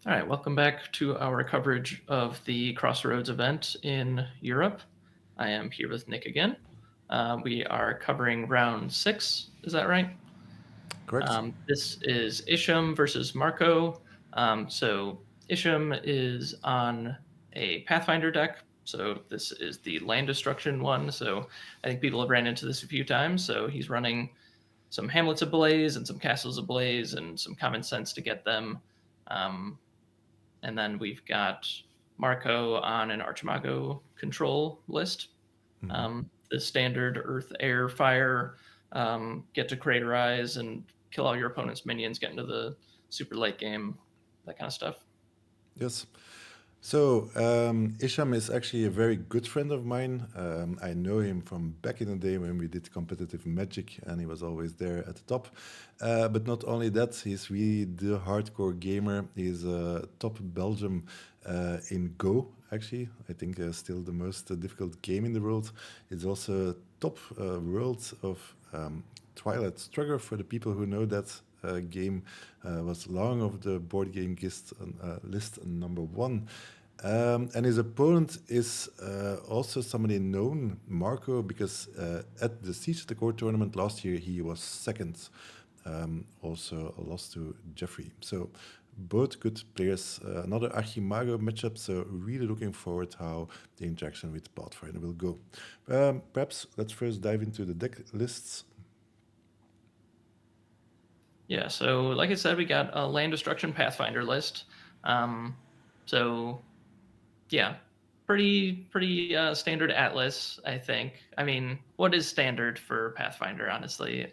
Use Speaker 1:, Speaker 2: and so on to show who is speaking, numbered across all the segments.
Speaker 1: All right, welcome back to our coverage of the Crossroads event in Europe. I am here with Nick again. We are covering round six. Is that right?
Speaker 2: Correct?
Speaker 1: This is Isham versus Marco. So Isham is on a Pathfinder deck. So this is the land destruction one. So I think people have ran into this a few times. So he's running some hamlets ablaze and some castles ablaze and some common sense to get them. Um, and then we've got Marco on an Archimago control list.
Speaker 2: Hmm.
Speaker 1: The standard earth, air, fire, get to craterize and kill all your opponent's minions, get into the super late game, that kind of stuff.
Speaker 2: Yes. So, Isham is actually a very good friend of mine. I know him from back in the day when we did competitive Magic, and he was always there at the top. But not only that, he's really the hardcore gamer. He's a top Belgium in Go, actually. I think still the most difficult game in the world. It's also top world of Twilight Struggle for the people who know that game was long of the board game list number one. And his opponent is also somebody known, Marco, because at the Siege of the Core tournament last year, he was second. Also lost to Geoffrey. So both good players. Another Archimago matchup. So really looking forward how the interaction with Pathfinder will go. Perhaps let's first dive into the deck lists.
Speaker 1: Yeah, so like I said, we got a land destruction Pathfinder list. Um, so yeah, pretty standard Atlas, I think. I mean, what is standard for Pathfinder, honestly?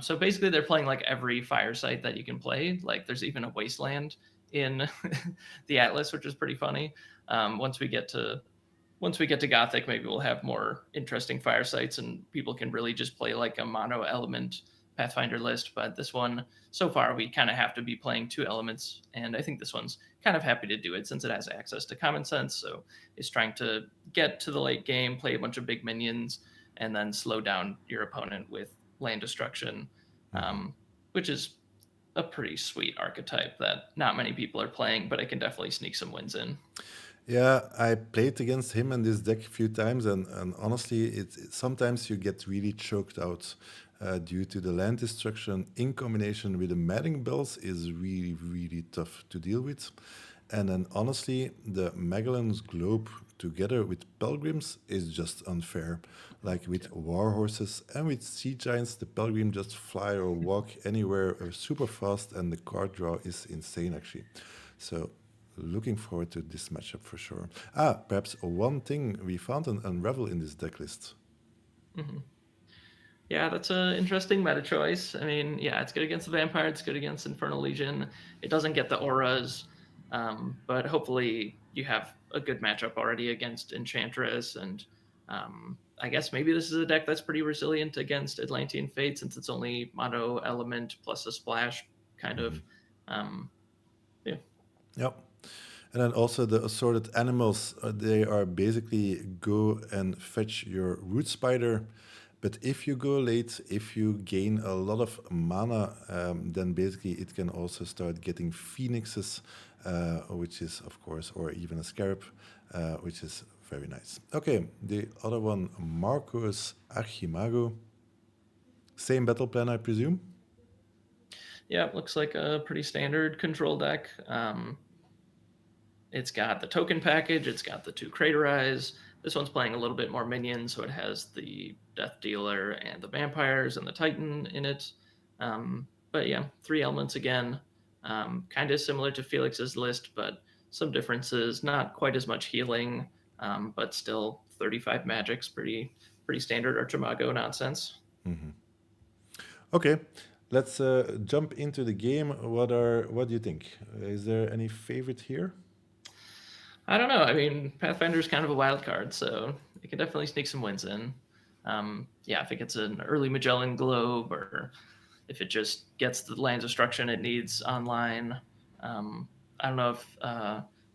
Speaker 1: So basically, they're playing like every fire site that you can play. Like, there's even a wasteland in the Atlas, which is pretty funny. Once we get to Gothic, maybe we'll have more interesting fire sites, and people can really just play like a mono element Pathfinder list. But this one, so far, we kind of have to be playing two elements, and I think this one's kind of happy to do it since it has access to common sense. So it's trying to get to the late game, play a bunch of big minions, and then slow down your opponent with land destruction, um, which is a pretty sweet archetype that not many people are playing, but it can definitely sneak some wins in.
Speaker 2: Yeah, I played against him and this deck a few times, and honestly, sometimes you get really choked out due to the land destruction in combination with the Madding Bells is really, really tough to deal with. And then honestly, the Magellan's Globe together with Pilgrims is just unfair. Like with War Horses and with Sea Giants, the Pilgrim just fly or walk anywhere super fast, and the card draw is insane actually. So looking forward to this matchup for sure. Perhaps one thing we found an unravel in this deck list.
Speaker 1: Mhm. Yeah, that's an interesting meta choice. I mean, yeah, it's good against the vampire. It's good against Infernal Legion. It doesn't get the auras, but hopefully you have a good matchup already against Enchantress. And I guess maybe this is a deck that's pretty resilient against Atlantean Fate since it's only mono element plus a splash, kind of. Um, yeah.
Speaker 2: Yep. And then also the assorted animals, they are basically go and fetch your root spider. But if you go late, if you gain a lot of mana, then basically it can also start getting phoenixes, which is, of course, or even a scarab, which is very nice. Okay, the other one, Marcos Archimago. Same battle plan, I presume?
Speaker 1: Yeah, it looks like a pretty standard control deck. It's got the token package. It's got the two craterize. This one's playing a little bit more minions, so it has the Death Dealer and the vampires and the Titan in it. But yeah, three elements again. Kind of similar to Felix's list, but some differences. Not quite as much healing, but still 35 magics. Pretty standard Archimago nonsense.
Speaker 2: Okay, let's jump into the game. What do you think? Is there any favorite here?
Speaker 1: I don't know. I mean, Pathfinder's kind of a wild card, so it can definitely sneak some wins in. Yeah, if it gets an early Magellan Globe, or if it just gets the land destruction it needs online. I don't know if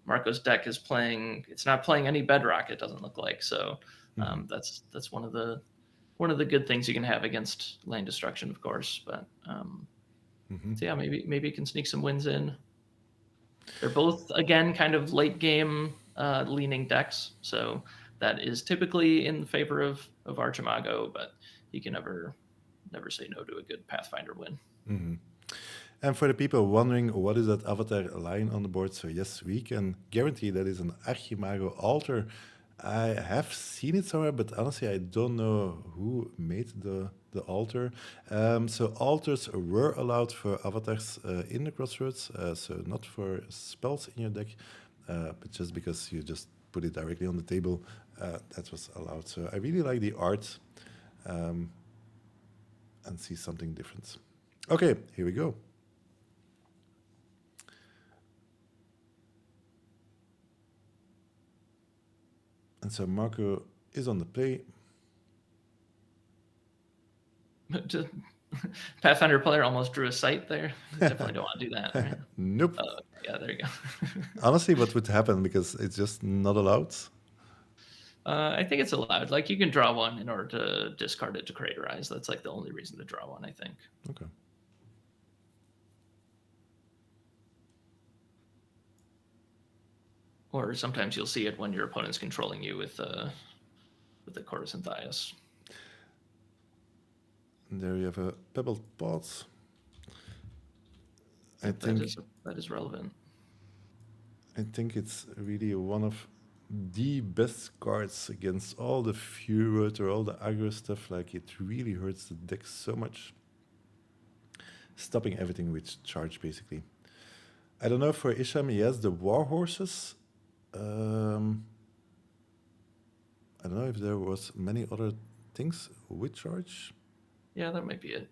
Speaker 1: Marco's deck is playing. It's not playing any Bedrock. It doesn't look like so. That's one of the good things you can have against land destruction, of course. But so yeah, maybe it can sneak some wins in. They're both, again, kind of late game leaning decks. So that is typically in favor of Archimago, but you can never say no to a good Pathfinder win.
Speaker 2: And for the people wondering what is that avatar line on the board, so yes, we can guarantee that is an Archimago altar. I have seen it somewhere, but honestly, I don't know who made the altar. So altars were allowed for avatars in the Crossroads, so not for spells in your deck, but just because you just put it directly on the table, that was allowed. So I really like the art and see something different. Okay, here we go. And so Marco is on the play.
Speaker 1: Pathfinder player almost drew a sight there. You definitely don't want to do that, right?
Speaker 2: Nope.
Speaker 1: Yeah, there you go.
Speaker 2: Honestly, what would happen, because it's just not allowed?
Speaker 1: I think it's allowed. Like, you can draw one in order to discard it to craterize. That's like the only reason to draw one, I think.
Speaker 2: Okay.
Speaker 1: Or sometimes you'll see it when your opponent's controlling you with the Chorus and Thias.
Speaker 2: And there you have a pebbled pot.
Speaker 1: That is relevant.
Speaker 2: I think it's really one of the best cards against all the Fury or all the aggro stuff. Like, it really hurts the deck so much. Stopping everything with charge, basically. I don't know, for Isham, he has the War Horses. I don't know if there was many other things with charge.
Speaker 1: Yeah, that might be it.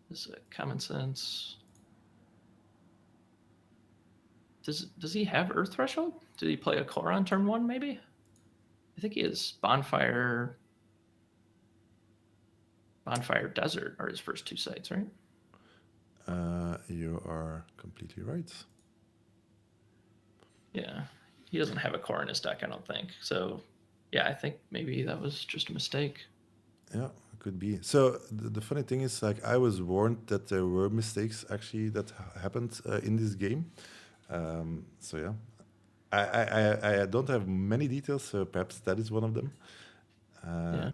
Speaker 1: This is common sense. Does he have Earth Threshold? Did he play a core on turn 1, maybe? I think he has Bonfire Desert are his first 2 sites, right?
Speaker 2: You are completely right.
Speaker 1: Yeah, he doesn't have a core in his deck, I don't think. So, yeah, I think maybe that was just a mistake.
Speaker 2: Yeah, it could be. So the funny thing is, like, I was warned that there were mistakes actually that happened in this game. So yeah, I don't have many details, so perhaps that is one of them.
Speaker 1: Yeah.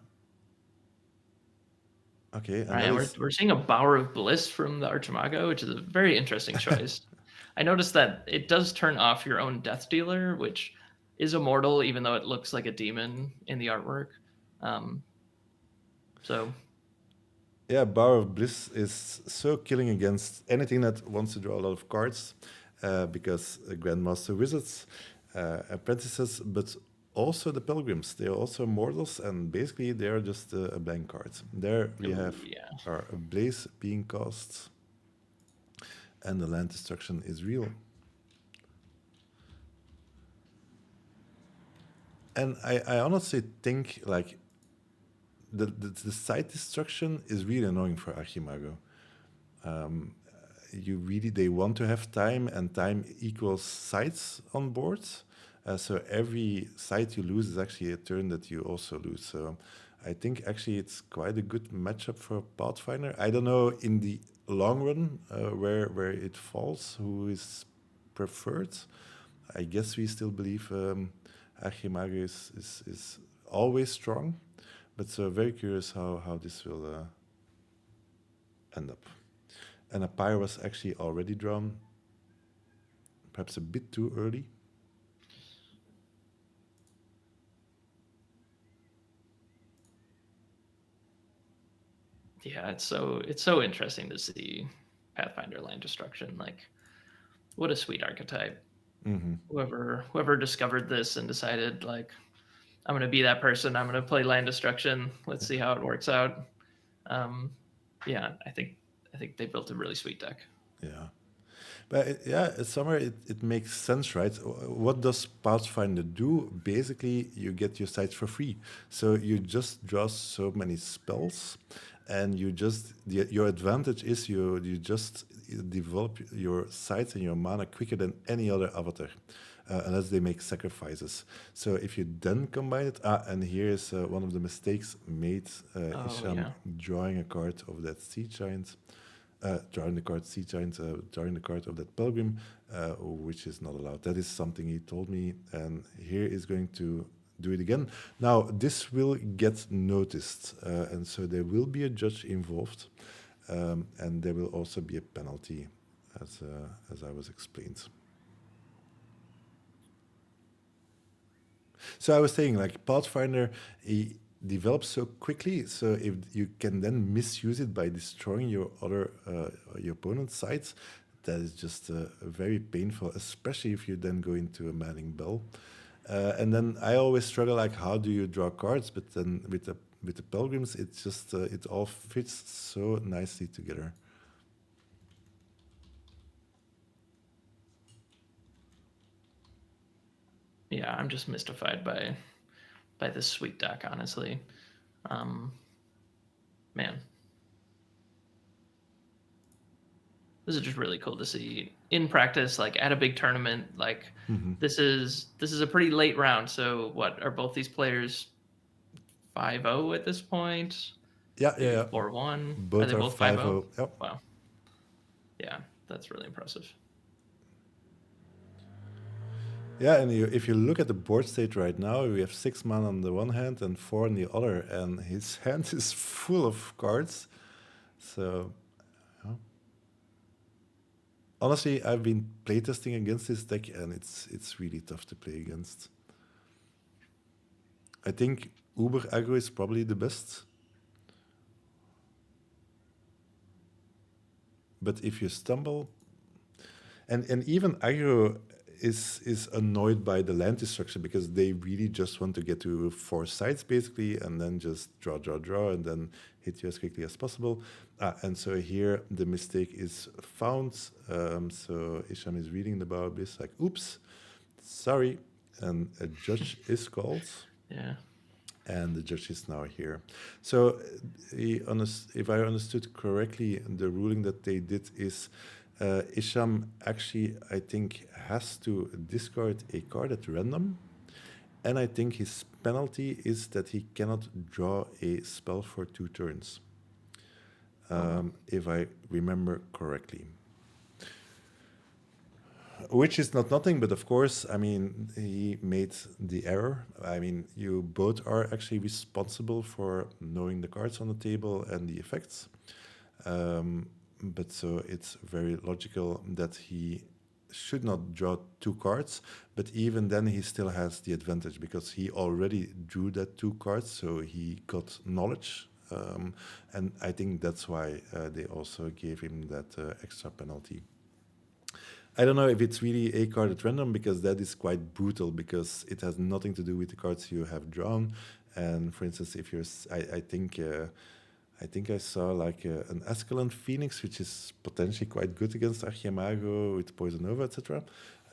Speaker 2: Okay, and
Speaker 1: All right, and we're seeing a Bower of Bliss from the Archimago, which is a very interesting choice. I noticed that it does turn off your own Death Dealer, which is immortal, even though it looks like a demon in the artwork. So
Speaker 2: yeah, Bower of Bliss is so killing against anything that wants to draw a lot of cards, because Grandmaster Wizards, apprentices, but also the Pilgrims, they are also mortals, and basically they are just a blank card. There we have our Blaze being cast, and the land destruction is real. And I honestly think, like, the site destruction is really annoying for Archimago. They want to have time, and time equals sites on board. So every site you lose is actually a turn that you also lose. So I think actually it's quite a good matchup for Pathfinder. I don't know in the long run where it falls, who is preferred. I guess we still believe Archimago is always strong, but so very curious how this will end up. And a pyre was actually already drawn, perhaps a bit too early.
Speaker 1: yeah, it's so interesting to see Pathfinder land destruction. Like, what a sweet archetype.
Speaker 2: Mm-hmm.
Speaker 1: Whoever discovered this and decided, like, I'm gonna be that person. I'm gonna play land destruction. Let's see how it works out. Yeah, I think they built a really sweet deck.
Speaker 2: Yeah. But somewhere it makes sense, right? What does Pathfinder do? Basically, you get your sites for free. So you just draw so many spells, and your advantage is you just develop your sites and your mana quicker than any other avatar, unless they make sacrifices. So if you then combine it, and here's one of the mistakes made, Isham drawing a card of that sea giant. drawing the card sea giant, drawing the card of that pilgrim, which is not allowed. That is something he told me, and here is going to do it again. Now this will get noticed, and so there will be a judge involved, and there will also be a penalty, as I was explained. So I was saying, like Pathfinder, he develops so quickly. So if you can then misuse it by destroying your opponent's sites, that is just very painful, especially if you then go into a manning bell. And then I always struggle, like, how do you draw cards? But then with the pilgrims, it's just it all fits so nicely together.
Speaker 1: Yeah, I'm just mystified by this sweet deck, honestly. Man, this is just really cool to see in practice, like at a big tournament. Like this is a pretty late round. So what are both these players 5-0 at this point?
Speaker 2: Yeah,
Speaker 1: Maybe
Speaker 2: yeah.
Speaker 1: 4-1. Are
Speaker 2: Both
Speaker 1: they
Speaker 2: are
Speaker 1: both 5-0?
Speaker 2: 5-0. Yep.
Speaker 1: Wow. Yeah, that's really impressive.
Speaker 2: Yeah, and if you look at the board state right now, we have 6 mana on the one hand and 4 on the other, and his hand is full of cards. So, yeah. Honestly, I've been playtesting against this deck, and it's really tough to play against. I think Uber aggro is probably the best. But if you stumble, and even aggro is annoyed by the land destruction because they really just want to get to 4 sites basically, and then just draw, and then hit you as quickly as possible. And so here the mistake is found. So Isham is reading about this, like, oops, sorry, and a judge is called.
Speaker 1: Yeah.
Speaker 2: And the judge is now here. So, if I understood correctly, the ruling that they did is Isham actually, I think, has to discard a card at random. And I think his penalty is that he cannot draw a spell for 2 turns, if I remember correctly. Which is not nothing, but of course, I mean, he made the error. I mean, you both are actually responsible for knowing the cards on the table and the effects. But so it's very logical that he should not draw 2 cards, but even then he still has the advantage because he already drew that 2 cards, so he got knowledge. And I think that's why they also gave him that extra penalty. I don't know if it's really a card at random because that is quite brutal because it has nothing to do with the cards you have drawn. And for instance, if you're, I think I saw like an Escalon Phoenix, which is potentially quite good against Archimago with Poison Nova, etc.,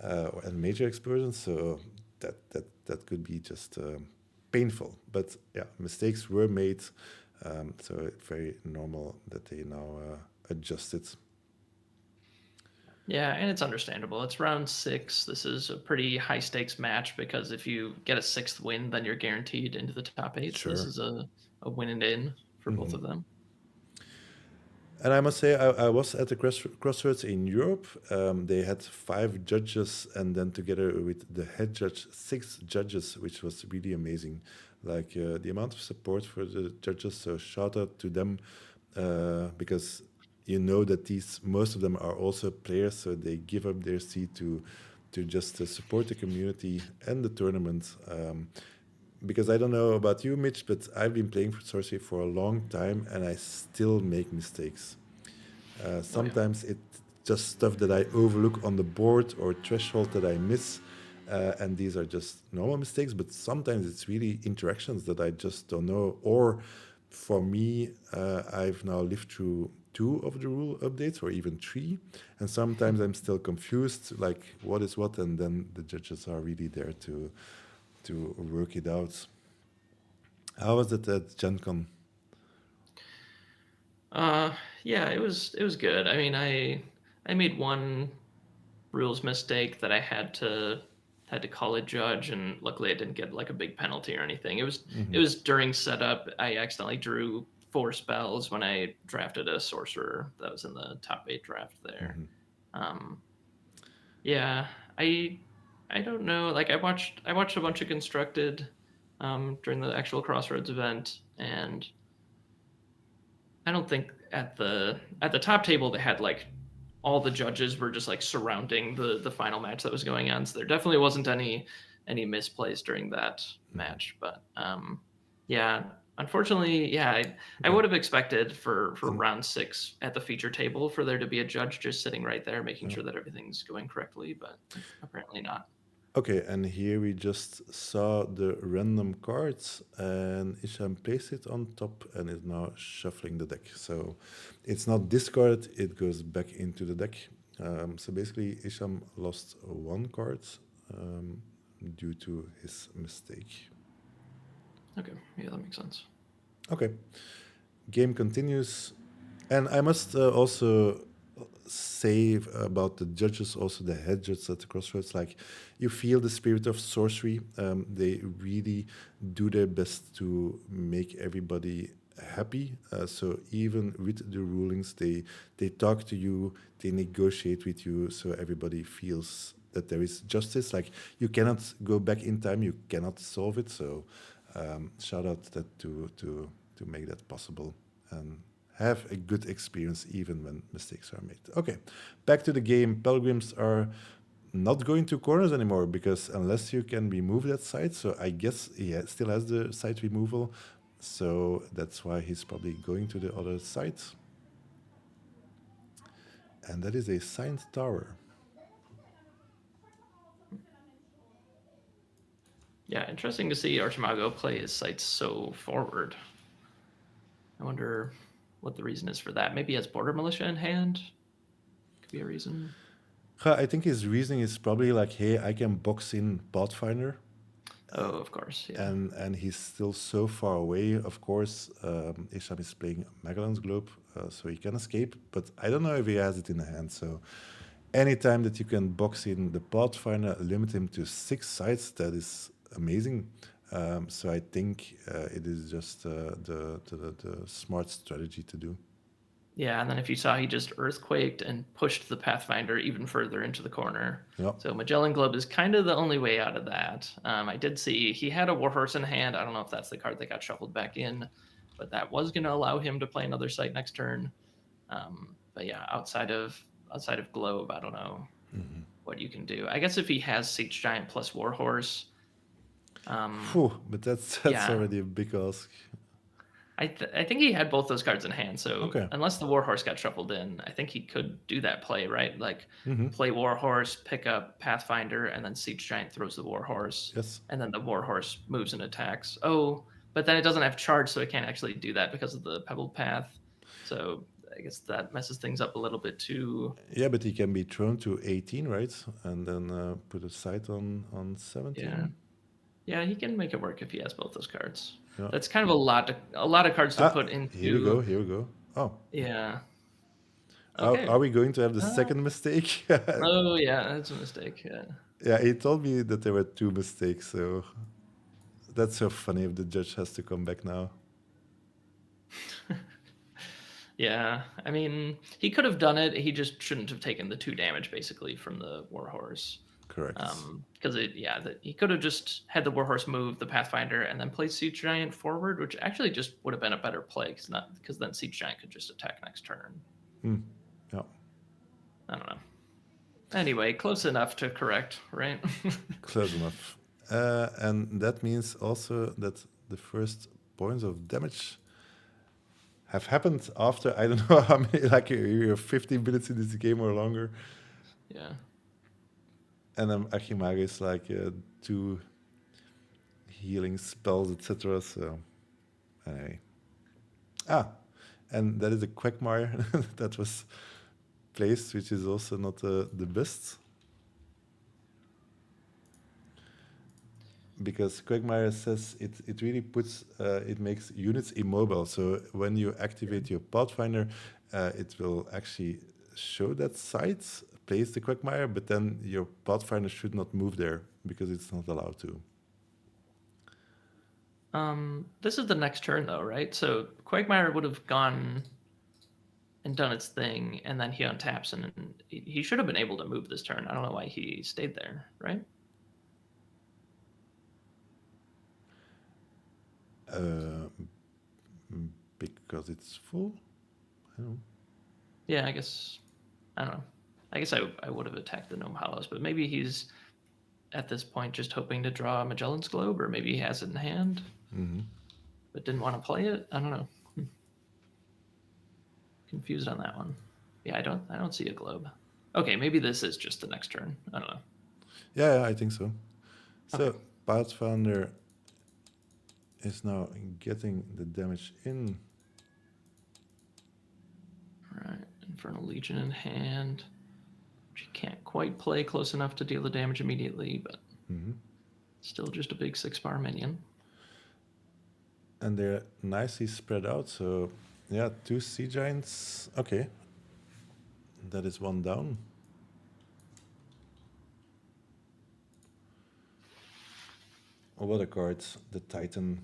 Speaker 2: and Major Explosions. So that could be just painful. But yeah, mistakes were made, so it's very normal that they now adjust it.
Speaker 1: Yeah, and it's understandable. It's round 6. This is a pretty high stakes match because if you get a 6th win, then you're guaranteed into the top 8. So this
Speaker 2: Sure.
Speaker 1: is a win and in for both of them.
Speaker 2: And I must say, I was at the Crossroads in Europe. They had 5 judges, and then together with the head judge, 6 judges, which was really amazing. Like the amount of support for the judges. So shout out to them because you know that most of them are also players, so they give up their seat to just support the community and the tournament. Because I don't know about you, Mitch, but I've been playing for Sorcery for a long time, and I still make mistakes. Sometimes it's just stuff that I overlook on the board or threshold that I miss, and these are just normal mistakes. But sometimes it's really interactions that I just don't know. Or for me, I've now lived through 2 of the rule updates, or even 3, and sometimes I'm still confused, like what is what, and then the judges are really there to work it out. How was it at Gen Con?
Speaker 1: Yeah, it was good. I mean, I made one rules mistake that I had to call a judge, and luckily I didn't get like a big penalty or anything. It was during setup. I accidentally drew 4 spells when I drafted a sorcerer that was in the top 8 draft there.
Speaker 2: Hmm.
Speaker 1: Um, yeah, I don't know. Like I watched a bunch of constructed during the actual Crossroads event, and I don't think at the top table they had like all the judges were just like surrounding the final match that was going on. So there definitely wasn't any misplays during that match. But yeah, unfortunately, yeah, I
Speaker 2: Okay.
Speaker 1: would have expected for
Speaker 2: And
Speaker 1: round 6 at the feature table for there to be a judge just sitting right there making
Speaker 2: yeah.
Speaker 1: sure that everything's going correctly, but apparently not.
Speaker 2: Okay, and here we just saw the random cards, and Isham placed it on top and is now shuffling the deck. So it's not discarded, it goes back into the deck. So basically, Isham lost one card um, due to his mistake.
Speaker 1: Okay, yeah, that makes sense.
Speaker 2: Okay, game continues. And I must also say about the judges, also the head judges at the Crossroads, like you feel the spirit of sorcery. They really do their best to make everybody happy. So even with the rulings, they talk to you, they negotiate with you, so everybody feels that there is justice. Like you cannot go back in time, you cannot solve it. So shout out that to make that possible. And have a good experience even when mistakes are made. Okay, back to the game. Pilgrims are not going to corners anymore because unless you can remove that site, so I guess he still has the site removal. So that's why he's probably going to the other site. And that is a signed tower.
Speaker 1: Yeah, interesting to see Archimago play his sights so forward. I wonder what the reason is for that. Maybe he has Border Militia in hand. Could be a reason.
Speaker 2: I think his reasoning is probably like, hey, I can box in Pathfinder,
Speaker 1: Oh, of course, yeah.
Speaker 2: and he's still so far away. Of course, Isham is playing Magellan's Globe, so he can escape, but I don't know if he has it in hand. So anytime that you can box in the Pathfinder, limit him to 6 sites, that is amazing. So I think it is just the smart strategy to do.
Speaker 1: Yeah, and then if you saw, he just earthquaked and pushed the Pathfinder even further into the corner.
Speaker 2: Yeah,
Speaker 1: So Magellan Globe is kind of the only way out of that. I did see he had a Warhorse in hand. I don't know if that's the card that got shuffled back in, but that was going to allow him to play another site next turn. But yeah, outside of Globe, I don't know what you can do. I guess if he has Siege Giant plus Warhorse,
Speaker 2: phew, but that's
Speaker 1: yeah,
Speaker 2: already a big ask.
Speaker 1: I think he had both those cards in hand. So
Speaker 2: Okay.
Speaker 1: unless the Warhorse got shuffled in, I think he could do that play, right? Like
Speaker 2: Mm-hmm.
Speaker 1: play Warhorse, pick up Pathfinder, and then Siege Giant throws the Warhorse,
Speaker 2: Yes.
Speaker 1: and then the Warhorse moves and attacks. Oh, but then it doesn't have charge, so it can't actually do that because of the Pebbled Path. So I guess that messes things up a little bit too.
Speaker 2: Yeah, but he can be thrown to 18, right? And then put a site on
Speaker 1: Yeah,
Speaker 2: 17.
Speaker 1: yeah, he can make it work if he has both those cards.
Speaker 2: Yeah.
Speaker 1: That's kind of a lot of cards to
Speaker 2: Ah,
Speaker 1: put
Speaker 2: here we go.
Speaker 1: into.
Speaker 2: Here we go. Oh,
Speaker 1: Yeah.
Speaker 2: are
Speaker 1: Okay.
Speaker 2: we going to have the
Speaker 1: Uh,
Speaker 2: second mistake?
Speaker 1: Oh yeah, that's a mistake. Yeah.
Speaker 2: Yeah, he told me that there were 2 mistakes, so that's so funny if the judge has to come back now.
Speaker 1: Yeah, I mean, he could have done it. He just shouldn't have taken the 2 damage basically from the Warhorse.
Speaker 2: Correct.
Speaker 1: Because he could have just had the Warhorse move the Pathfinder and then play Siege Giant forward, which actually just would have been a better play because then Siege Giant could just attack next turn.
Speaker 2: Yeah,
Speaker 1: I don't know. Anyway, close enough to correct, right?
Speaker 2: close enough. And that means also that the first points of damage have happened after, I don't know how many, like you're 15 minutes in this game or longer.
Speaker 1: Yeah.
Speaker 2: And then Archimago is like 2 healing spells, etc. So, anyway. Ah, and that is a Quagmire that was placed, which is also not the best. Because Quagmire says it really puts, it makes units immobile. So when you activate your Pathfinder, it will actually show that site, place the Quagmire, but then your Pathfinder should not move there because it's not allowed to.
Speaker 1: This is the next turn though, right? So Quagmire would have gone and done its thing, and then he untaps, and he should have been able to move this turn. I don't know why he stayed there, right?
Speaker 2: Because it's full. I don't know.
Speaker 1: Yeah, I guess I don't know. I guess I would have attacked the Gnome Hollows, but maybe he's at this point just hoping to draw Magellan's Globe, or maybe he has it in hand, but didn't want to play it. I don't know. Confused on that one. Yeah, I don't see a globe. Okay, maybe this is just the next turn. I don't know.
Speaker 2: Yeah, I think so. So
Speaker 1: Okay.
Speaker 2: Pathfinder is now getting the damage in.
Speaker 1: All right, Infernal Legion in hand. She can't quite play close enough to deal the damage immediately, but still just a big 6-bar minion.
Speaker 2: And they're nicely spread out. So, yeah, 2 sea giants. Okay. That is 1 down. Oh, what a card. The Titan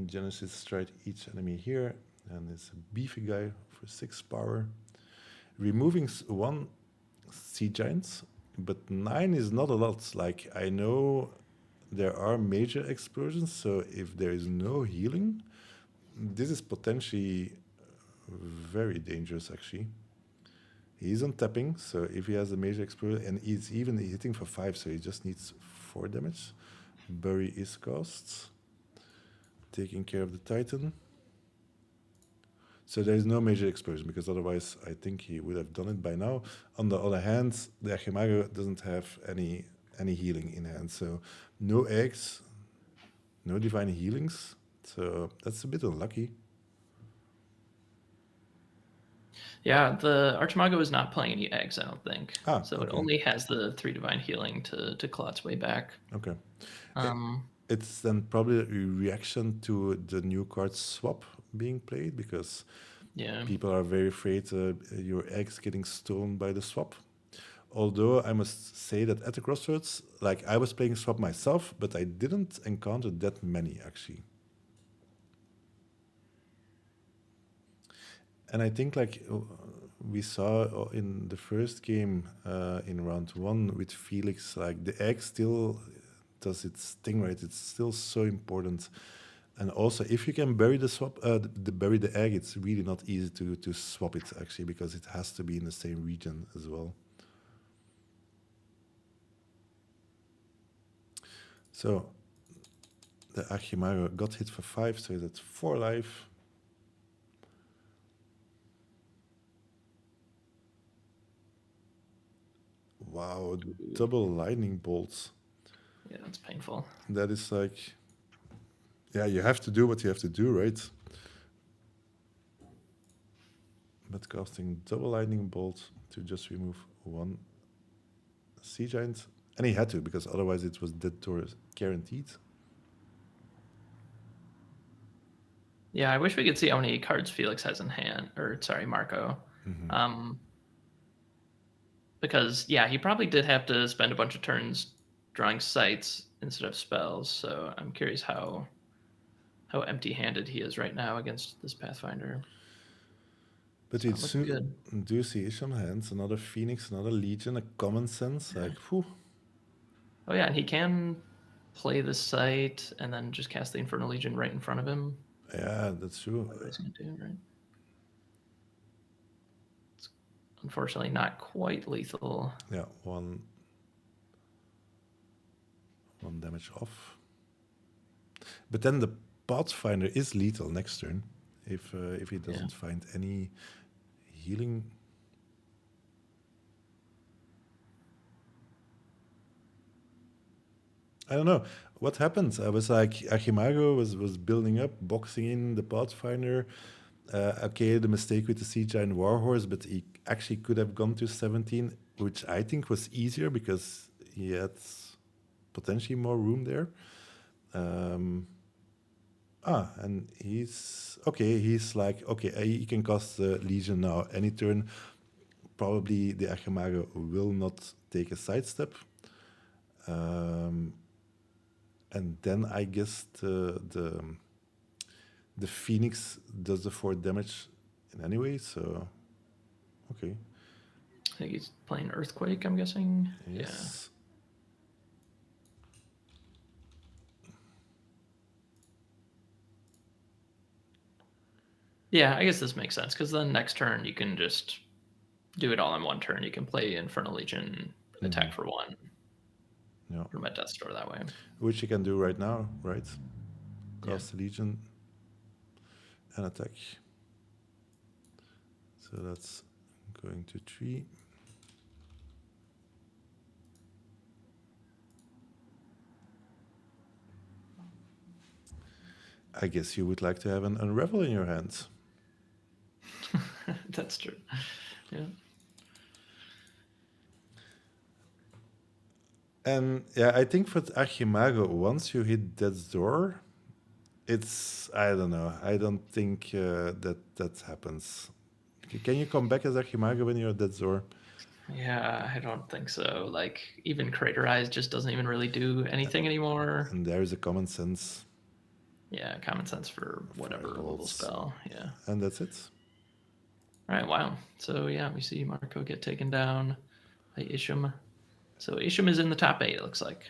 Speaker 2: Genesis strike each enemy here. And it's a beefy guy for 6 power. Removing 1 sea giants, but 9 is not a lot. Like, I know there are major explosions, so if there is no healing, this is potentially very dangerous, actually. He's on tapping, so if he has a major explosion, and he's even hitting for 5, so he just needs 4 damage. Bury is cast. Taking care of the Titan. So there is no major explosion, because otherwise I think he would have done it by now. On the other hand, the Archimago doesn't have any healing in hand, so no eggs, no divine healings. So that's a bit unlucky.
Speaker 1: Yeah, the Archimago is not playing any eggs, I don't think. So it
Speaker 2: Okay.
Speaker 1: only has the 3 divine healing to claw its way back.
Speaker 2: Okay.
Speaker 1: Um,
Speaker 2: It's then probably a reaction to the new card swap being played, because
Speaker 1: yeah.
Speaker 2: people are very afraid your eggs getting stolen by the swap. Although I must say that at the Crossroads, like, I was playing swap myself, but I didn't encounter that many, actually. And I think, like, we saw in the first game in round 1 with Felix, like, the egg still does its thing, right? It's still so important. And also, if you can bury the swap, bury the egg, it's really not easy to swap it, actually, because it has to be in the same region as well. So the Archimago got hit for 5, so that's 4 life. Wow, double lightning bolts.
Speaker 1: Yeah, that's painful.
Speaker 2: That is like, yeah, you have to do what you have to do, right? But casting double lightning bolt to just remove 1 sea giant. And he had to, because otherwise it was dead Taurus guaranteed.
Speaker 1: Yeah, I wish we could see how many cards Felix has in hand, or sorry, Marco. Because yeah, he probably did have to spend a bunch of turns drawing sights instead of spells. So I'm curious how empty-handed he is right now against this Pathfinder.
Speaker 2: But
Speaker 1: It's not looking good.
Speaker 2: do see some hands, another Phoenix, another Legion, a common sense, like, whew.
Speaker 1: Oh yeah, and he can play the sight and then just cast the Infernal Legion right in front of him.
Speaker 2: Yeah, that's true.
Speaker 1: What is he gonna do, right? It's unfortunately not quite lethal.
Speaker 2: Yeah, one damage off. But then the Pathfinder is lethal next turn if he doesn't find any healing. I don't know what happened. I was like, Archimago was building up, boxing in the Pathfinder. Okay, the mistake with the Sea Giant Warhorse, but he actually could have gone to 17, which I think was easier because he had potentially more room there. And he's okay. He's like, okay, he can cast the Legion now any turn. Probably the Archimago will not take a sidestep. And then I guess the The Phoenix does the 4 damage in any way, so okay.
Speaker 1: I think he's playing Earthquake, I'm guessing.
Speaker 2: Yes.
Speaker 1: Yeah, I guess this makes sense because then next turn you can just do it all in one turn. You can play Infernal Legion, attack for 1.
Speaker 2: Yeah.
Speaker 1: From a Death Store that way.
Speaker 2: Which you can do right now, right?
Speaker 1: Yeah.
Speaker 2: Cast the Legion and attack. So that's going to 3. I guess you would like to have an Unravel in your hands.
Speaker 1: That's true. Yeah.
Speaker 2: And yeah, I think for Archimago, once you hit Death's Door, it's, I don't know. I don't think that happens. Can you come back as Archimago when you're at Death's Door?
Speaker 1: Yeah, I don't think so. Like, even Craterize just doesn't even really do anything anymore.
Speaker 2: And there is a common sense.
Speaker 1: Yeah, common sense for whatever removal spell. Yeah.
Speaker 2: And that's it.
Speaker 1: All right, wow. So, yeah, we see Marco get taken down by Isham. So, Isham is in the top 8, it looks like.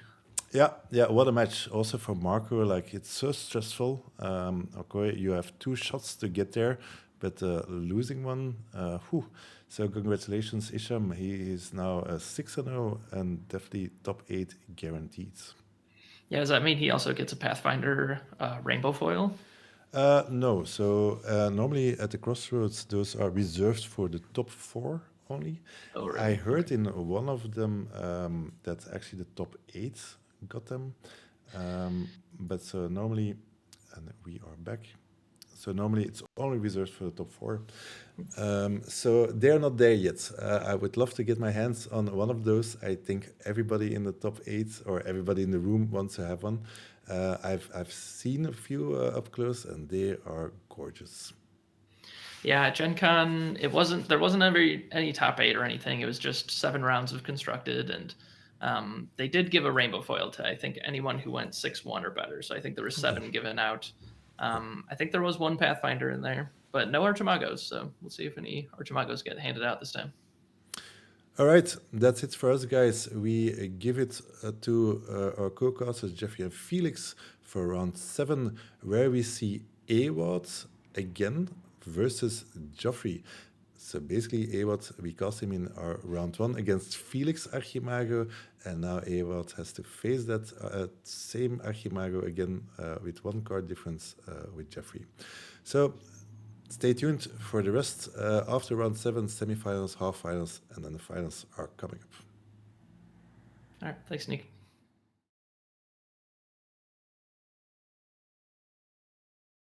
Speaker 2: Yeah, what a match. Also for Marco, like, it's so stressful. Okay, you have 2 shots to get there, but losing one, whew. So congratulations, Isham. He is now 6-0 and definitely top 8 guaranteed.
Speaker 1: Yeah, does that mean he also gets a Pathfinder rainbow foil?
Speaker 2: No, so normally at the Crossroads, those are reserved for the top 4 only.
Speaker 1: Oh, really?
Speaker 2: I heard in one of them that actually the top 8 got them. But so normally, and we are back. So normally it's only reserved for the top 4. So they're not there yet. I would love to get my hands on one of those. I think everybody in the top 8 or everybody in the room wants to have one. I've seen a few up close, and they are gorgeous.
Speaker 1: Yeah, at Gen Con, there wasn't any top 8 or anything. It was just 7 rounds of constructed, and they did give a rainbow foil to, I think, anyone who went 6-1 or better. So I think there were 7 given out. I think there was 1 Pathfinder in there, but no Archimagos. So we'll see if any Archimagos get handed out this time.
Speaker 2: All right, that's it for us, guys. We give it to our co-casters, Geoffrey and Felix, for round 7, where we see Awad again versus Geoffrey. So basically, Awad, we cast him in our round 1 against Felix Archimago, and now Awad has to face that same Archimago again with 1 card difference with Geoffrey. So stay tuned for the rest. After round 7, semifinals, half finals, and then the finals are coming up.
Speaker 1: All right, thanks, Niek.